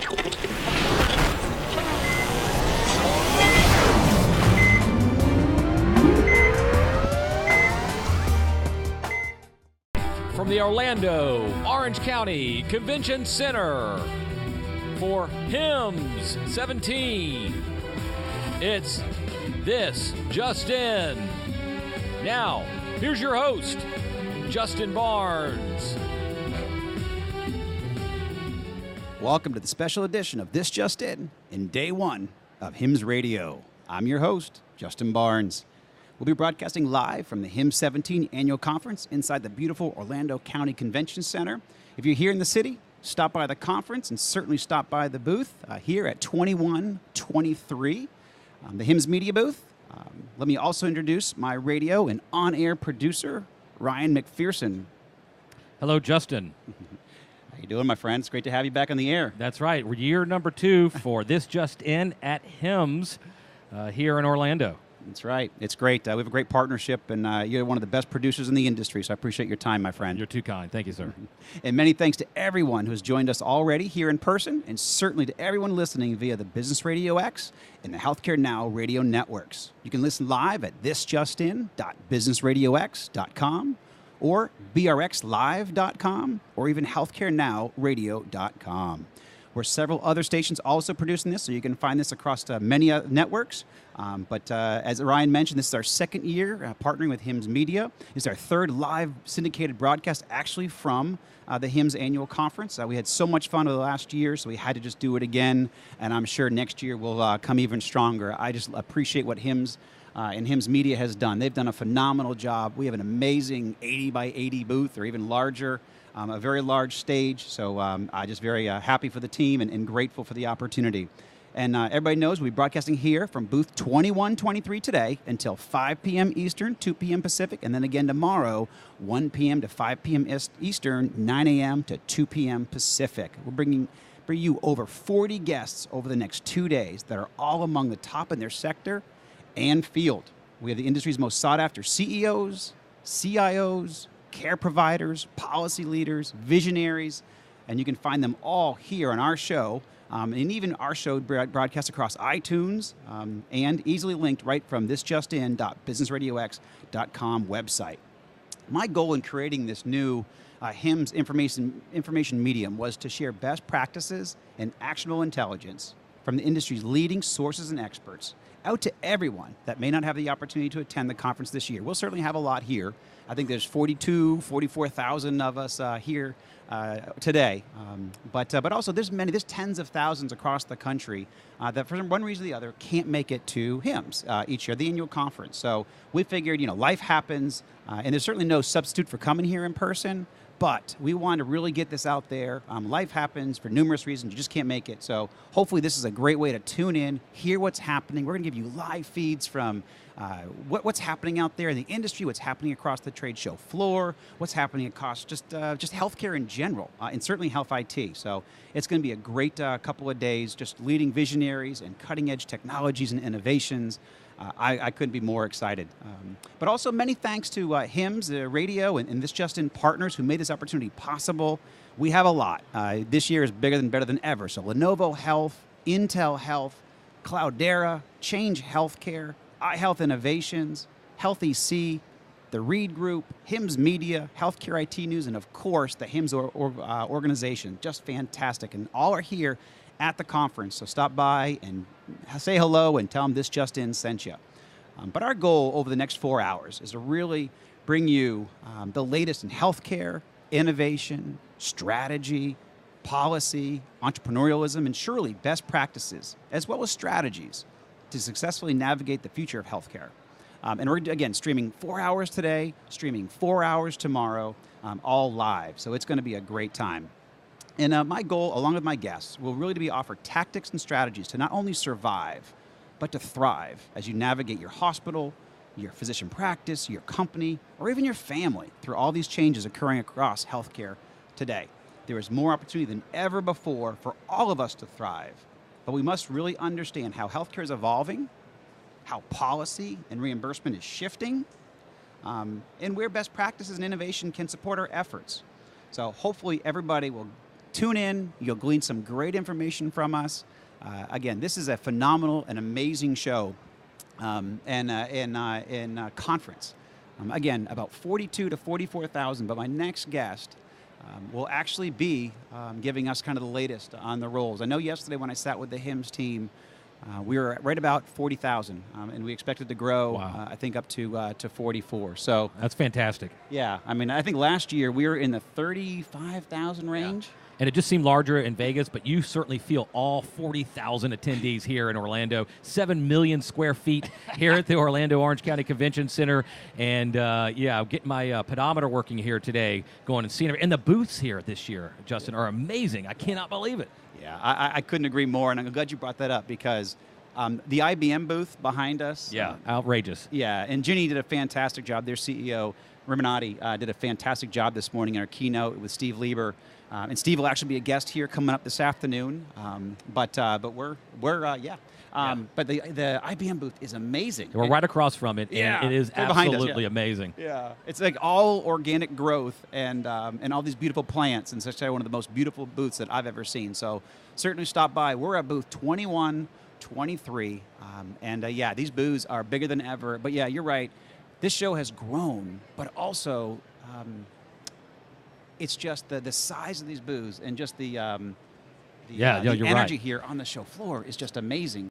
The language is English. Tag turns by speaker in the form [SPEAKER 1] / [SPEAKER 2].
[SPEAKER 1] From the Orlando, Orange County Convention Center for HIMSS17, it's This Just In. Now, here's your host, Justin Barnes.
[SPEAKER 2] Welcome to the special edition of This Just In day one of HIMSS Radio. I'm your host, Justin Barnes. We'll be broadcasting live from the HIMSS17 annual conference inside the beautiful Orlando County Convention Center. If you're here in the city, stop by the conference and certainly stop by the booth here at 2123, the HIMSS Media booth. Let me also introduce my radio and on-air producer, Ryan McPherson.
[SPEAKER 1] Hello, Justin.
[SPEAKER 2] How you doing, my friend? It's great to have you back on the air.
[SPEAKER 1] That's right. We're year number 2 for This Just In at HIMSS here in Orlando.
[SPEAKER 2] That's right. It's great. We have a great partnership, and you're one of the best producers in the industry, so I appreciate your time, my friend.
[SPEAKER 1] You're too kind. Thank you, sir.
[SPEAKER 2] And many thanks to everyone who has joined us already here in person, and certainly to everyone listening via the Business Radio X and the Healthcare Now radio networks. You can listen live at thisjustin.businessradiox.com or brxlive.com or even healthcarenowradio.com. Where several other stations also producing this, so you can find this across many networks. But as Ryan mentioned, this is our second year partnering with HIMSS Media. It's our third live syndicated broadcast actually from the HIMSS annual conference. We had so much fun over the last year, so we had to just do it again. And I'm sure next year will come even stronger. I just appreciate what HIMSS and HIMSS Media has done. They've done a phenomenal job. We have an amazing 80 by 80 booth or even larger. A very large stage, so I'm just very happy for the team and grateful for the opportunity. And everybody knows we'll be broadcasting here from booth 2123 today until 5 p.m. Eastern, 2 p.m. Pacific, and then again tomorrow, 1 p.m. to 5 p.m. Eastern, 9 a.m. to 2 p.m. Pacific. We're bringing you over 40 guests over the next 2 days that are all among the top in their sector and field. We have the industry's most sought-after CEOs, CIOs, care providers, policy leaders, visionaries, and you can find them all here on our show, and even our show broadcast across iTunes and easily linked right from thisjustin.businessradiox.com website. My goal in creating this new HIMSS information medium was to share best practices and actionable intelligence from the industry's leading sources and experts out to everyone that may not have the opportunity to attend the conference this year. We'll certainly have a lot here. I think there's 44,000 of us here today. But also there's tens of thousands across the country that for one reason or the other can't make it to HIMSS each year, the annual conference. So we figured, life happens, and there's certainly no substitute for coming here in person. But we want to really get this out there. Life happens for numerous reasons. You just can't make it. So hopefully this is a great way to tune in, hear what's happening. We're going to give you live feeds from what's happening out there in the industry, what's happening across the trade show floor, what's happening across just healthcare in general, and certainly health IT. So it's going to be a great couple of days, just leading visionaries and cutting-edge technologies and innovations. I couldn't be more excited. But also many thanks to HIMSS Radio and This Just In partners who made this opportunity possible. We have a lot. This year is better than ever. So Lenovo Health, Intel Health, Cloudera, Change Healthcare, iHealth Innovations, Health EC, the Reed Group, HIMSS Media, Healthcare IT News, and of course the HIMSS organization. Just fantastic. And all are here at the conference. So stop by and say hello and tell them This Just In sent you. But our goal over the next 4 hours is to really bring you the latest in healthcare, innovation, strategy, policy, entrepreneurialism, and surely best practices, as well as strategies to successfully navigate the future of healthcare. And we're, again, streaming 4 hours today, streaming 4 hours tomorrow, all live. So it's going to be a great time. And my goal, along with my guests, will really be offer tactics and strategies to not only survive, but to thrive as you navigate your hospital, your physician practice, your company, or even your family through all these changes occurring across healthcare today. There is more opportunity than ever before for all of us to thrive, but we must really understand how healthcare is evolving, how policy and reimbursement is shifting, and where best practices and innovation can support our efforts. So hopefully everybody will tune in. You'll glean some great information from us. Again, this is a phenomenal and amazing show and conference. Again, about 42 to 44,000. But my next guest will actually be giving us kind of the latest on the roles. I know yesterday when I sat with the HIMSS team, we were right about 40,000, and we expected to grow,
[SPEAKER 1] Wow.
[SPEAKER 2] I think, up to 44. So
[SPEAKER 1] That's fantastic.
[SPEAKER 2] yeah, I mean, I think last year we were in the 35,000 range.
[SPEAKER 1] And it just seemed larger in Vegas, but you certainly feel all 40,000 attendees here in Orlando. 7 million square feet here at the Orlando Orange County Convention Center. And yeah, I'm getting my pedometer working here today, going and seeing it. And the booths here this year, Justin, are amazing. I cannot believe it.
[SPEAKER 2] Yeah, I couldn't agree more, and I'm glad you brought that up because the IBM booth behind us.
[SPEAKER 1] Yeah, outrageous.
[SPEAKER 2] Yeah, and Ginny did a fantastic job. Their CEO, Rimanati, did a fantastic job this morning in our keynote with Steve Lieber. And Steve will actually be a guest here coming up this afternoon. But we're yeah. But the IBM booth is amazing.
[SPEAKER 1] We're right across from it,
[SPEAKER 2] Yeah,
[SPEAKER 1] and it is
[SPEAKER 2] they're behind us,
[SPEAKER 1] absolutely
[SPEAKER 2] yeah.
[SPEAKER 1] amazing.
[SPEAKER 2] Yeah, it's like all organic growth and all these beautiful plants, and such one of the most beautiful booths that I've ever seen. So certainly stop by. We're at booth 2123, and yeah, these booths are bigger than ever. But yeah, you're right. This show has grown, but also it's just the size of these booths and just the
[SPEAKER 1] Yeah, you're
[SPEAKER 2] energy
[SPEAKER 1] right.
[SPEAKER 2] here on the show floor is just amazing.